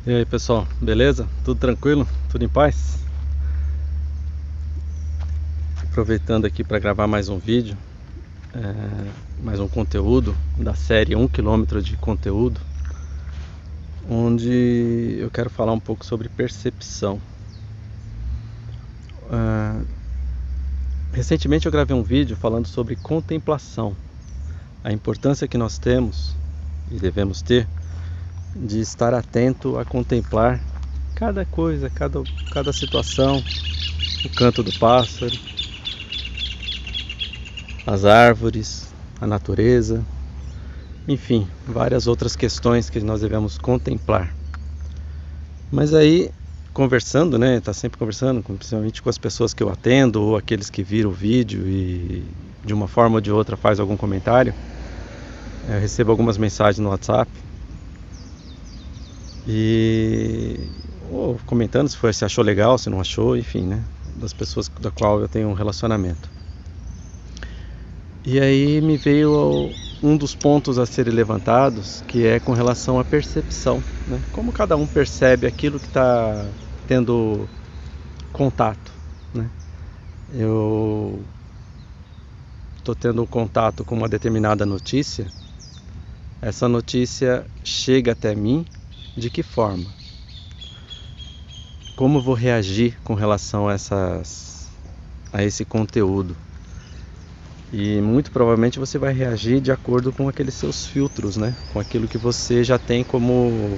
E aí pessoal, beleza? Tudo tranquilo? Tudo em paz? Aproveitando aqui para gravar mais um vídeo, mais um conteúdo da série 1 km de conteúdo, onde eu quero falar um pouco sobre percepção. Recentemente eu gravei um vídeo falando sobre contemplação, a importância que nós temos e devemos ter de estar atento a contemplar cada coisa, cada situação, o canto do pássaro, as árvores, a natureza, enfim, várias outras questões que nós devemos contemplar. Mas aí, conversando, né, tá sempre conversando, principalmente com as pessoas que eu atendo ou aqueles que viram o vídeo e de uma forma ou de outra faz algum comentário, eu recebo algumas mensagens no WhatsApp e comentando se achou legal, se não achou, enfim, né, das pessoas da qual eu tenho um relacionamento. E aí me veio um dos pontos a serem levantados, que é com relação à percepção, né? Como cada um percebe aquilo que está tendo contato, né? Eu estou tendo contato com uma determinada notícia, essa notícia chega até mim de que forma? Como eu vou reagir com relação a esse conteúdo? E muito provavelmente você vai reagir de acordo com aqueles seus filtros, né? Com aquilo que você já tem como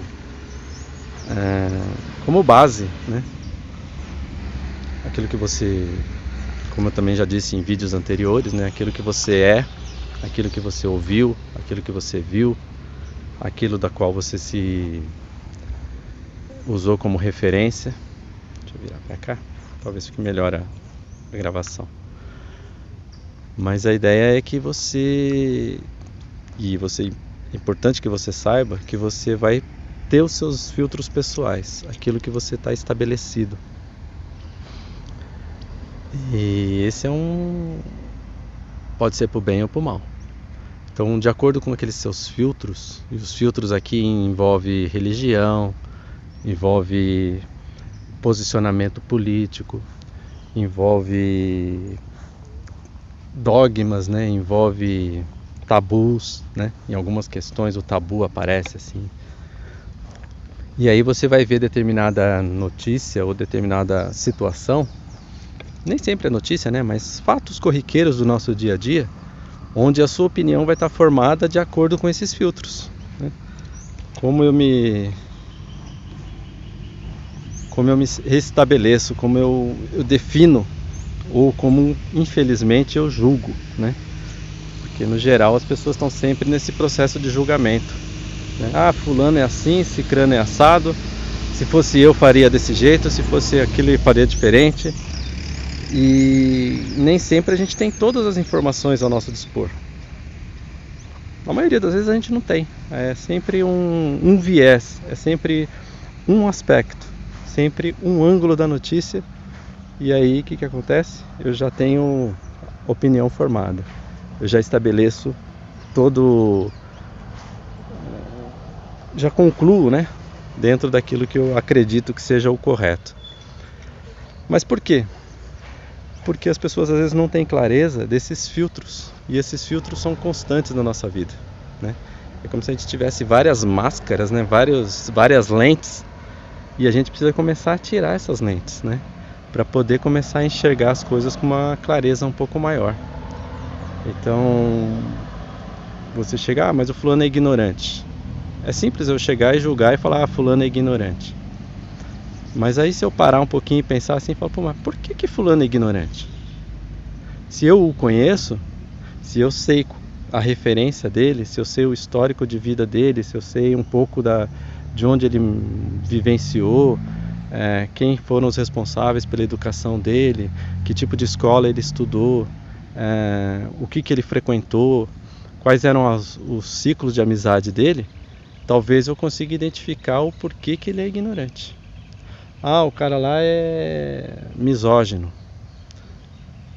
base, né? Aquilo que você, como eu também já disse em vídeos anteriores, né? Aquilo que você é, aquilo que você ouviu, aquilo que você viu, aquilo da qual você se usou como referência. Deixa eu virar pra cá, talvez fique melhor a gravação. Mas a ideia é que é importante que você saiba que você vai ter os seus filtros pessoais, aquilo que você está estabelecido. E esse pode ser para o bem ou para o mal. Então, de acordo com aqueles seus filtros, e os filtros aqui envolvem religião, envolve posicionamento político, envolve dogmas, né? Envolve tabus, né? Em algumas questões o tabu aparece assim. E aí você vai ver determinada notícia ou determinada situação, nem sempre é notícia, né? Mas fatos corriqueiros do nosso dia a dia, onde a sua opinião vai estar formada de acordo com esses filtros, né? Como eu me restabeleço, como eu defino, ou como infelizmente eu julgo, né? Porque no geral as pessoas estão sempre nesse processo de julgamento, né? Ah, fulano é assim, cicrano é assado, se fosse eu faria desse jeito, se fosse aquilo eu faria diferente. E nem sempre a gente tem todas as informações ao nosso dispor. A maioria das vezes a gente não tem. É sempre um viés, é sempre um aspecto, sempre um ângulo da notícia. E aí o que acontece? Eu já tenho opinião formada. Eu já estabeleço já concluo, né? Dentro daquilo que eu acredito que seja o correto. Mas por quê? Porque as pessoas às vezes não têm clareza desses filtros. E esses filtros são constantes na nossa vida, né? É como se a gente tivesse várias máscaras, né? Várias lentes. E a gente precisa começar a tirar essas lentes, né? Para poder começar a enxergar as coisas com uma clareza um pouco maior. Então, você chega, mas o fulano é ignorante. É simples eu chegar e julgar e falar, fulano é ignorante. Mas aí se eu parar um pouquinho e pensar assim, falar, mas por que fulano é ignorante? Se eu o conheço, se eu sei a referência dele, se eu sei o histórico de vida dele, se eu sei um pouco de onde ele vivenciou, quem foram os responsáveis pela educação dele, que tipo de escola ele estudou, o que ele frequentou, quais eram os ciclos de amizade dele, talvez eu consiga identificar o porquê que ele é ignorante. Ah, o cara lá é misógino.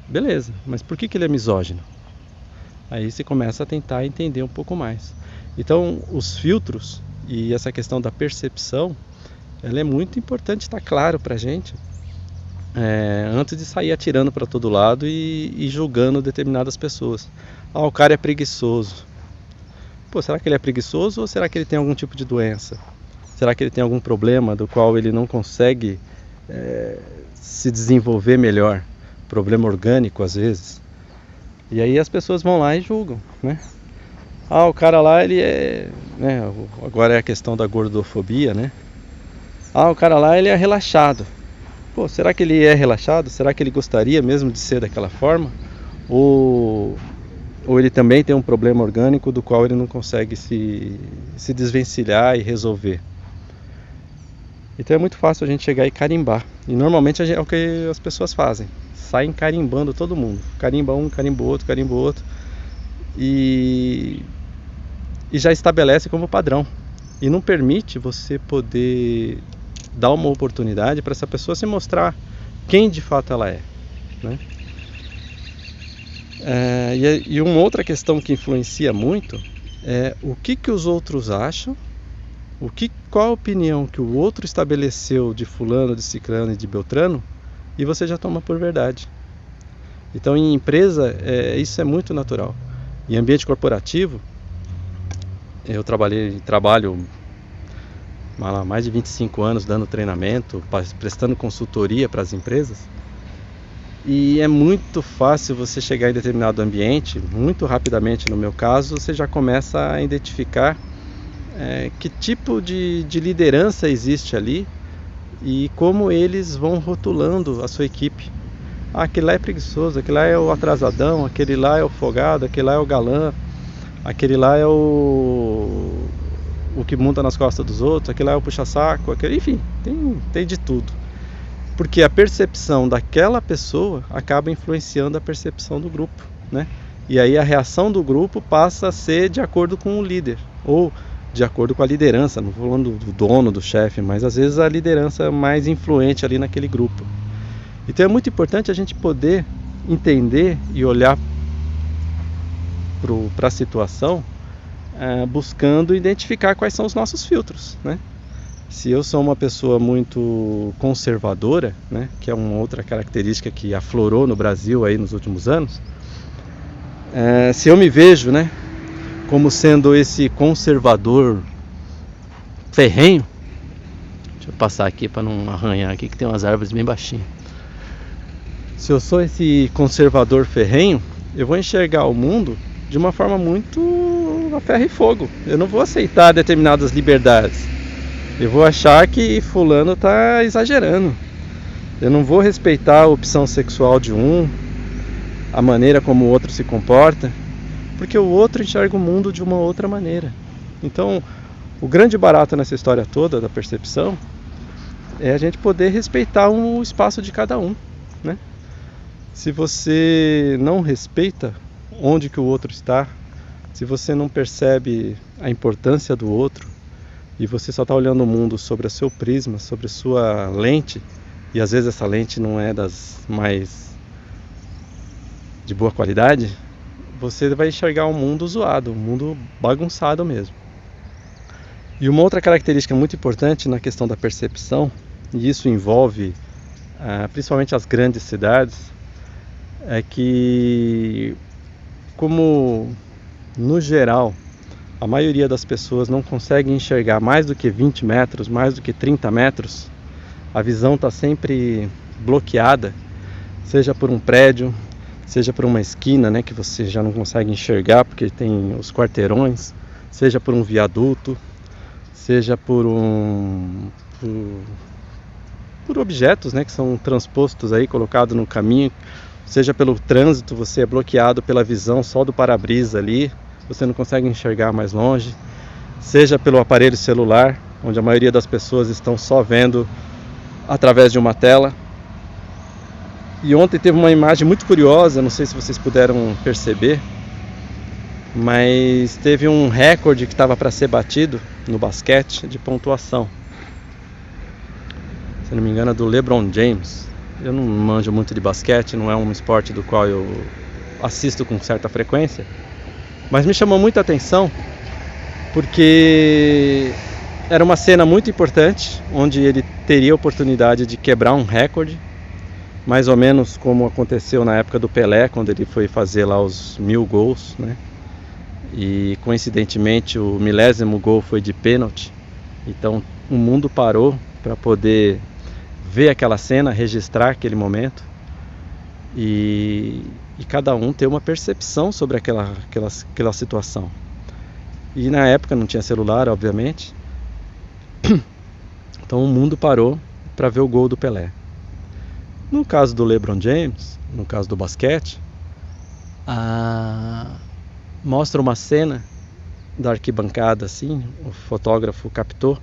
Beleza, mas por que ele é misógino? Aí você começa a tentar entender um pouco mais. Então, os filtros e essa questão da percepção ela é muito importante estar claro para a gente, antes de sair atirando para todo lado e julgando determinadas pessoas. O cara é preguiçoso. Pô, será que ele é preguiçoso ou será que ele tem algum tipo de doença? Será que ele tem algum problema do qual ele não consegue se desenvolver melhor? Problema orgânico às vezes. E aí as pessoas vão lá e julgam, né? O cara lá, ele é... né? Agora é a questão da gordofobia, né? O cara lá, ele é relaxado. Pô, será que ele é relaxado? Será que ele gostaria mesmo de ser daquela forma? Ou ele também tem um problema orgânico do qual ele não consegue se desvencilhar e resolver? Então é muito fácil a gente chegar e carimbar. E normalmente é o que as pessoas fazem. Saem carimbando todo mundo. Carimba um, carimba o outro. E já estabelece como padrão. E não permite você poder dar uma oportunidade para essa pessoa se mostrar quem de fato ela é, né? E uma outra questão que influencia muito é o que os outros acham, qual a opinião que o outro estabeleceu de fulano, de ciclano e de beltrano, e você já toma por verdade. Então em empresa isso é muito natural. Em ambiente corporativo, eu trabalho há mais de 25 anos dando treinamento, prestando consultoria para as empresas. E é muito fácil você chegar em determinado ambiente, muito rapidamente no meu caso, você já começa a identificar que tipo de liderança existe ali e como eles vão rotulando a sua equipe. Aquele lá é preguiçoso, aquele lá é o atrasadão, aquele lá é o folgado, aquele lá é o galã, aquele lá é o que monta nas costas dos outros, aquele lá é o puxa-saco, enfim, tem de tudo. Porque a percepção daquela pessoa acaba influenciando a percepção do grupo, né? E aí a reação do grupo passa a ser de acordo com o líder, ou de acordo com a liderança, não estou falando do dono, do chefe, mas às vezes a liderança mais influente ali naquele grupo. Então é muito importante a gente poder entender e olhar para a situação buscando identificar quais são os nossos filtros, né? Se eu sou uma pessoa muito conservadora, né, que é uma outra característica que aflorou no Brasil aí nos últimos anos, se eu me vejo, né, como sendo esse conservador ferrenho, deixa eu passar aqui para não arranhar aqui que tem umas árvores bem baixinhas. Se eu sou esse conservador ferrenho, eu vou enxergar o mundo de uma forma muito a ferro e fogo. Eu não vou aceitar determinadas liberdades. Eu vou achar que fulano está exagerando. Eu não vou respeitar a opção sexual de um, a maneira como o outro se comporta, porque o outro enxerga o mundo de uma outra maneira. Então, o grande barato nessa história toda da percepção é a gente poder respeitar o espaço de cada um, né? Se você não respeita onde que o outro está, se você não percebe a importância do outro, e você só está olhando o mundo sobre o seu prisma, sobre a sua lente, e às vezes essa lente não é das mais de boa qualidade, você vai enxergar um mundo zoado, um mundo bagunçado mesmo. E uma outra característica muito importante na questão da percepção, e isso envolve principalmente as grandes cidades, é que, como no geral a maioria das pessoas não consegue enxergar mais do que 20 metros, mais do que 30 metros, a visão está sempre bloqueada, seja por um prédio, seja por uma esquina, né, que você já não consegue enxergar porque tem os quarteirões, seja por um viaduto, seja por objetos, né, que são transpostos aí, colocados no caminho, seja pelo trânsito, você é bloqueado pela visão só do para-brisa ali, você não consegue enxergar mais longe, seja pelo aparelho celular, onde a maioria das pessoas estão só vendo através de uma tela. E ontem teve uma imagem muito curiosa, não sei se vocês puderam perceber, mas teve um recorde que estava para ser batido no basquete de pontuação. Se não me engano é do LeBron James. Eu não manjo muito de basquete, não é um esporte do qual eu assisto com certa frequência, mas me chamou muita atenção porque era uma cena muito importante, onde ele teria a oportunidade de quebrar um recorde, mais ou menos como aconteceu na época do Pelé, quando ele foi fazer lá os 1000 gols, né? E coincidentemente o 1000º gol foi de pênalti. Então o mundo parou para poder ver aquela cena, registrar aquele momento e cada um ter uma percepção sobre aquela situação. E na época não tinha celular, obviamente. Então o mundo parou para ver o gol do Pelé. No caso do LeBron James, no caso do basquete, mostra uma cena da arquibancada, assim, o fotógrafo captou,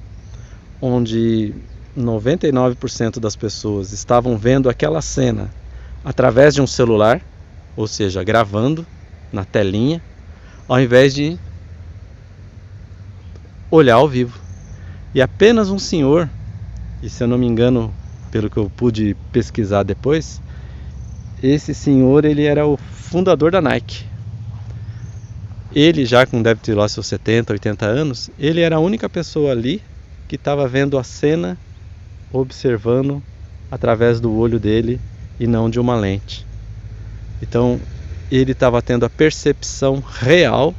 onde 99% das pessoas estavam vendo aquela cena através de um celular, ou seja, gravando na telinha, ao invés de olhar ao vivo. E apenas um senhor, e se eu não me engano, pelo que eu pude pesquisar depois, esse senhor, ele era o fundador da Nike. Ele já deve ter lá seus 70, 80 anos, ele era a única pessoa ali que estava vendo a cena, observando através do olho dele e não de uma lente. Então ele estava tendo a percepção real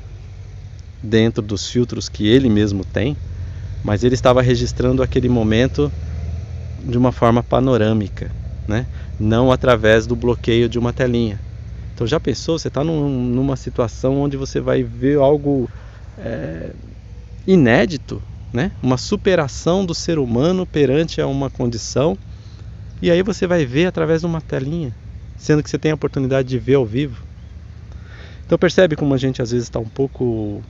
dentro dos filtros que ele mesmo tem, mas ele estava registrando aquele momento de uma forma panorâmica, né? Não através do bloqueio de uma telinha. Então já pensou, você está numa situação onde você vai ver algo inédito, né? Uma superação do ser humano perante a uma condição, e aí você vai ver através de uma telinha, sendo que você tem a oportunidade de ver ao vivo. Então percebe como a gente às vezes está um pouco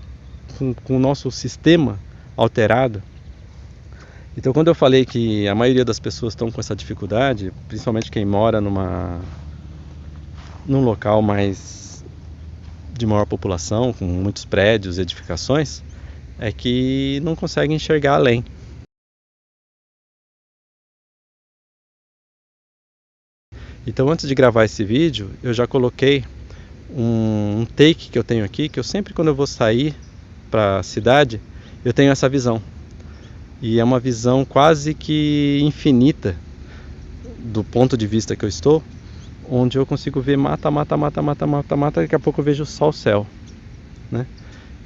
com o nosso sistema alterado. Então quando eu falei que a maioria das pessoas estão com essa dificuldade, principalmente quem mora num local mais de maior população, com muitos prédios, edificações, é que não consegue enxergar além. Então antes de gravar esse vídeo, eu já coloquei um take que eu tenho aqui, que eu sempre, quando eu vou sair para a cidade, eu tenho essa visão. E é uma visão quase que infinita do ponto de vista que eu estou, onde eu consigo ver mata, daqui a pouco eu vejo só o céu, né?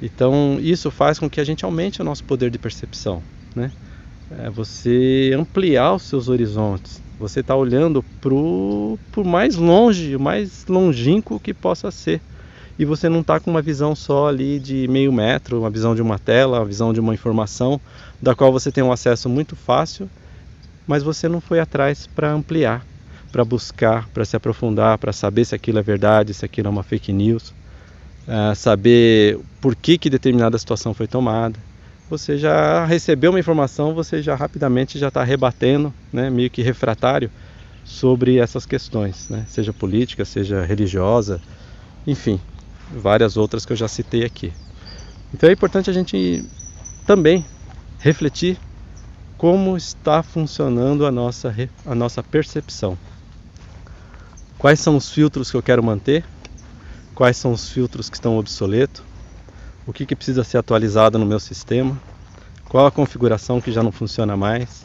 Então isso faz com que a gente aumente o nosso poder de percepção, né? Você ampliar os seus horizontes, você está olhando por mais longe, o mais longínquo que possa ser. E você não está com uma visão só ali de meio metro, uma visão de uma tela, uma visão de uma informação, da qual você tem um acesso muito fácil, mas você não foi atrás para ampliar, para buscar, para se aprofundar, para saber se aquilo é verdade, se aquilo é uma fake news, saber por que determinada situação foi tomada. Você já recebeu uma informação, você já rapidamente já está rebatendo, né, meio que refratário sobre essas questões, né, seja política, seja religiosa, enfim, várias outras que eu já citei aqui. Então é importante a gente também refletir como está funcionando a nossa percepção. Quais são os filtros que eu quero manter? Quais são os filtros que estão obsoletos? O que precisa ser atualizado no meu sistema? Qual a configuração que já não funciona mais?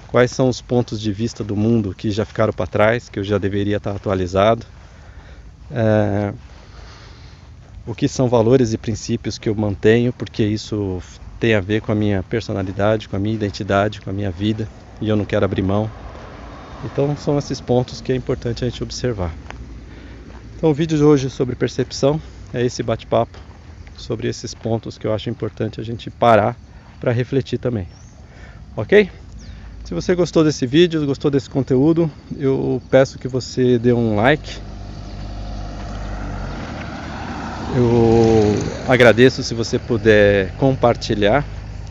Quais são os pontos de vista do mundo que já ficaram para trás, que eu já deveria estar atualizado? O que são valores e princípios que eu mantenho, porque isso tem a ver com a minha personalidade, com a minha identidade, com a minha vida, e eu não quero abrir mão. Então são esses pontos que é importante a gente observar. Então o vídeo de hoje sobre percepção é esse bate-papo sobre esses pontos que eu acho importante a gente parar para refletir também. Ok? Se você gostou desse vídeo, gostou desse conteúdo, eu peço que você dê um like. Eu agradeço se você puder compartilhar.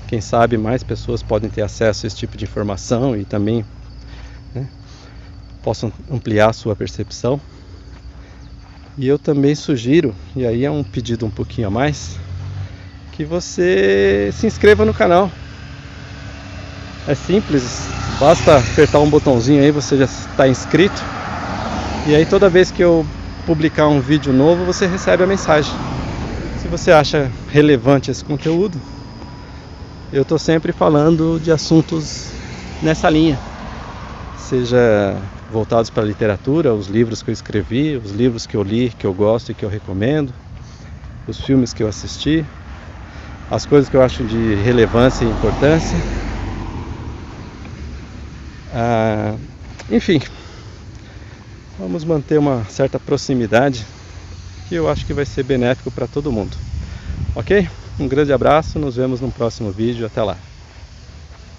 Quem sabe mais pessoas podem ter acesso a esse tipo de informação e também, né, possam ampliar a sua percepção. E eu também sugiro, e aí é um pedido um pouquinho a mais, que você se inscreva no canal. É simples, basta apertar um botãozinho aí, você já está inscrito. E aí toda vez que eu publicar um vídeo novo, você recebe a mensagem. Se você acha relevante esse conteúdo, eu estou sempre falando de assuntos nessa linha, seja voltados para a literatura, os livros que eu escrevi, os livros que eu li, que eu gosto e que eu recomendo, os filmes que eu assisti, as coisas que eu acho de relevância e importância. Enfim, vamos manter uma certa proximidade que eu acho que vai ser benéfico para todo mundo. Ok? Um grande abraço, nos vemos no próximo vídeo, até lá.